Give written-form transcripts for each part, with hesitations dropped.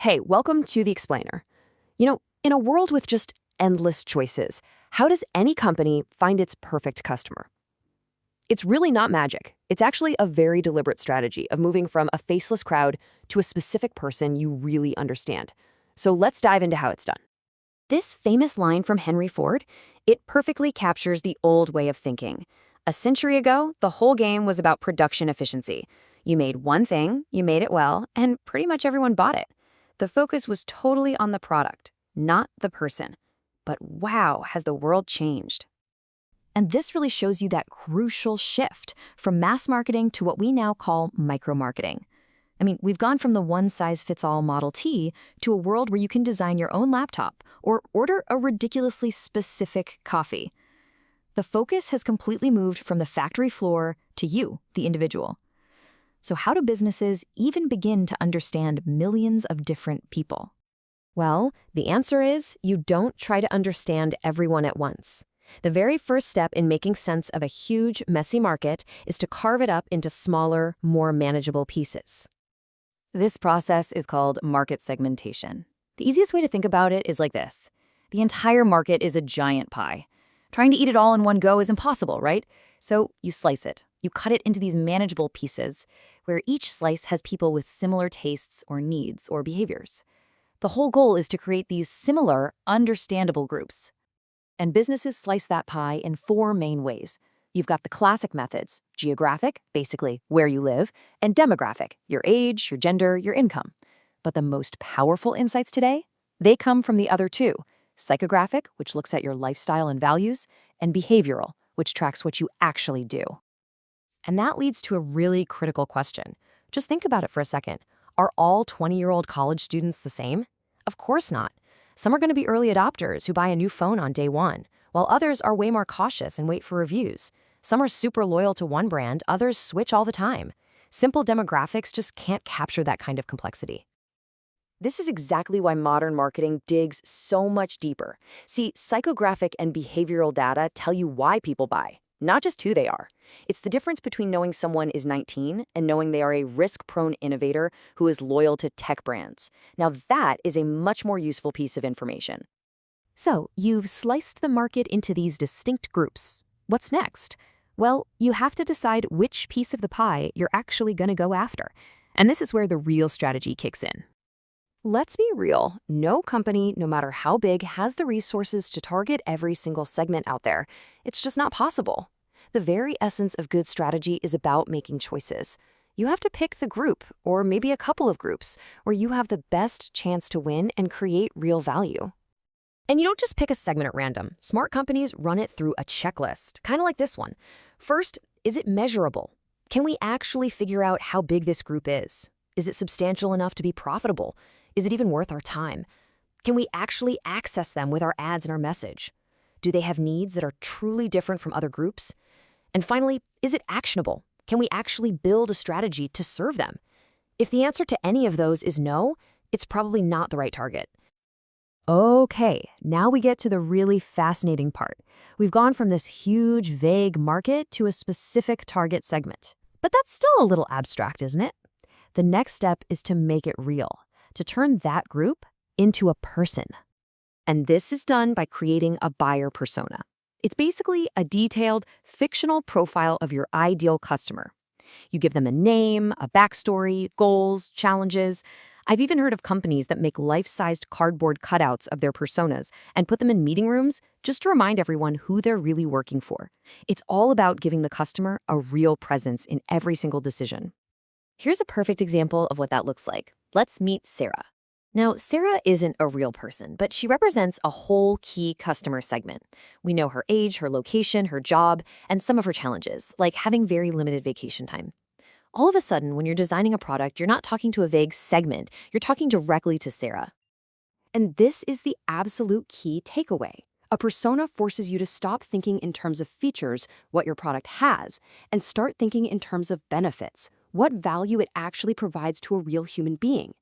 Hey, welcome to The Explainer. In a world with just endless choices, how does any company find its perfect customer? It's really not magic. It's actually a very deliberate strategy of moving from a faceless crowd to a specific person you really understand. So let's dive into how it's done. This famous line from Henry Ford, it perfectly captures the old way of thinking. A century ago, the whole game was about production efficiency. You made one thing, you made it well, and pretty much everyone bought it. The focus was totally on the product, not the person. But wow, has the world changed. And this really shows you that crucial shift from mass marketing to what we now call micro-marketing. We've gone from the one-size-fits-all Model T to a world where you can design your own laptop or order a ridiculously specific coffee. The focus has completely moved from the factory floor to you, the individual. So how do businesses even begin to understand millions of different people? Well, the answer is you don't try to understand everyone at once. The very first step in making sense of a huge, messy market is to carve it up into smaller, more manageable pieces. This process is called market segmentation. The easiest way to think about it is like this. The entire market is a giant pie. Trying to eat it all in one go is impossible, right? So you slice it. You cut it into these manageable pieces, where each slice has people with similar tastes or needs or behaviors. The whole goal is to create these similar, understandable groups. And businesses slice that pie in four main ways. You've got the classic methods: geographic, basically where you live, and demographic, your age, your gender, your income. But the most powerful insights today, they come from the other two: psychographic, which looks at your lifestyle and values, and behavioral, which tracks what you actually do. And that leads to a really critical question. Just think about it for a second. Are all 20-year-old college students the same? Of course not. Some are going to be early adopters who buy a new phone on day one, while others are way more cautious and wait for reviews. Some are super loyal to one brand, others switch all the time. Simple demographics just can't capture that kind of complexity. This is exactly why modern marketing digs so much deeper. See, psychographic and behavioral data tell you why people buy, not just who they are. It's the difference between knowing someone is 19 and knowing they are a risk-prone innovator who is loyal to tech brands. Now that is a much more useful piece of information. So, you've sliced the market into these distinct groups. What's next? Well, you have to decide which piece of the pie you're actually going to go after. And this is where the real strategy kicks in. Let's be real, no company, no matter how big, has the resources to target every single segment out there. It's just not possible. The very essence of good strategy is about making choices. You have to pick the group, or maybe a couple of groups, where you have the best chance to win and create real value. And you don't just pick a segment at random. Smart companies run it through a checklist, kind of like this one. First, is it measurable? Can we actually figure out how big this group is? Is it substantial enough to be profitable? Is it even worth our time? Can we actually access them with our ads and our message? Do they have needs that are truly different from other groups? And finally, is it actionable? Can we actually build a strategy to serve them? If the answer to any of those is no, it's probably not the right target. Okay, now we get to the really fascinating part. We've gone from this huge, vague market to a specific target segment. But that's still a little abstract, isn't it? The next step is to make it real, to turn that group into a person. And this is done by creating a buyer persona. It's basically a detailed, fictional profile of your ideal customer. You give them a name, a backstory, goals, challenges. I've even heard of companies that make life-sized cardboard cutouts of their personas and put them in meeting rooms just to remind everyone who they're really working for. It's all about giving the customer a real presence in every single decision. Here's a perfect example of what that looks like. Let's meet Sarah. Now, Sarah isn't a real person, but she represents a whole key customer segment. We know her age, her location, her job, and some of her challenges, like having very limited vacation time. All of a sudden, when you're designing a product, you're not talking to a vague segment, you're talking directly to Sarah. And this is the absolute key takeaway. A persona forces you to stop thinking in terms of features, what your product has, and start thinking in terms of benefits, what value it actually provides to a real human being.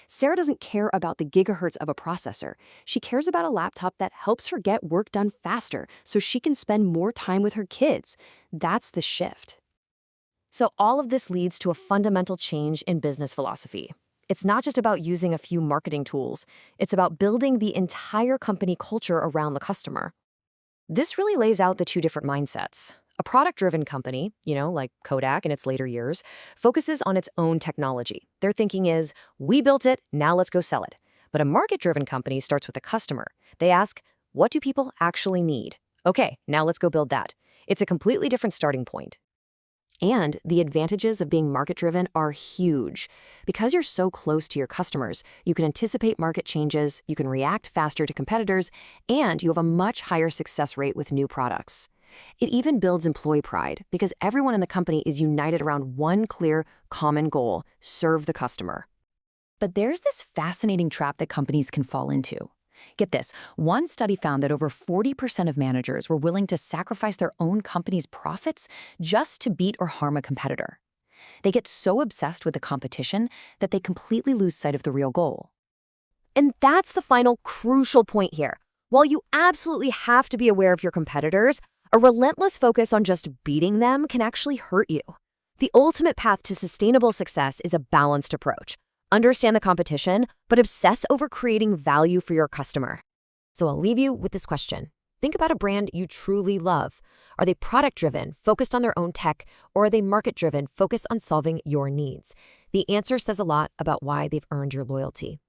Sarah doesn't care about the gigahertz of a processor. She cares about a laptop that helps her get work done faster so she can spend more time with her kids. That's the shift. So all of this leads to a fundamental change in business philosophy. It's not just about using a few marketing tools. It's about building the entire company culture around the customer. This really lays out the two different mindsets. A product-driven company, like Kodak in its later years, focuses on its own technology. Their thinking is, we built it, now let's go sell it. But a market-driven company starts with a customer. They ask, what do people actually need? Okay, now let's go build that. It's a completely different starting point. And the advantages of being market-driven are huge. Because you're so close to your customers, you can anticipate market changes, you can react faster to competitors, and you have a much higher success rate with new products. It even builds employee pride because everyone in the company is united around one clear, common goal: serve the customer. But there's this fascinating trap that companies can fall into. Get this, one study found that over 40% of managers were willing to sacrifice their own company's profits just to beat or harm a competitor. They get so obsessed with the competition that they completely lose sight of the real goal. And that's the final crucial point here. While you absolutely have to be aware of your competitors, a relentless focus on just beating them can actually hurt you. The ultimate path to sustainable success is a balanced approach. Understand the competition, but obsess over creating value for your customer. So I'll leave you with this question. Think about a brand you truly love. Are they product-driven, focused on their own tech, or are they market-driven, focused on solving your needs? The answer says a lot about why they've earned your loyalty.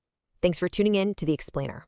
Thanks for tuning in to The Explainer.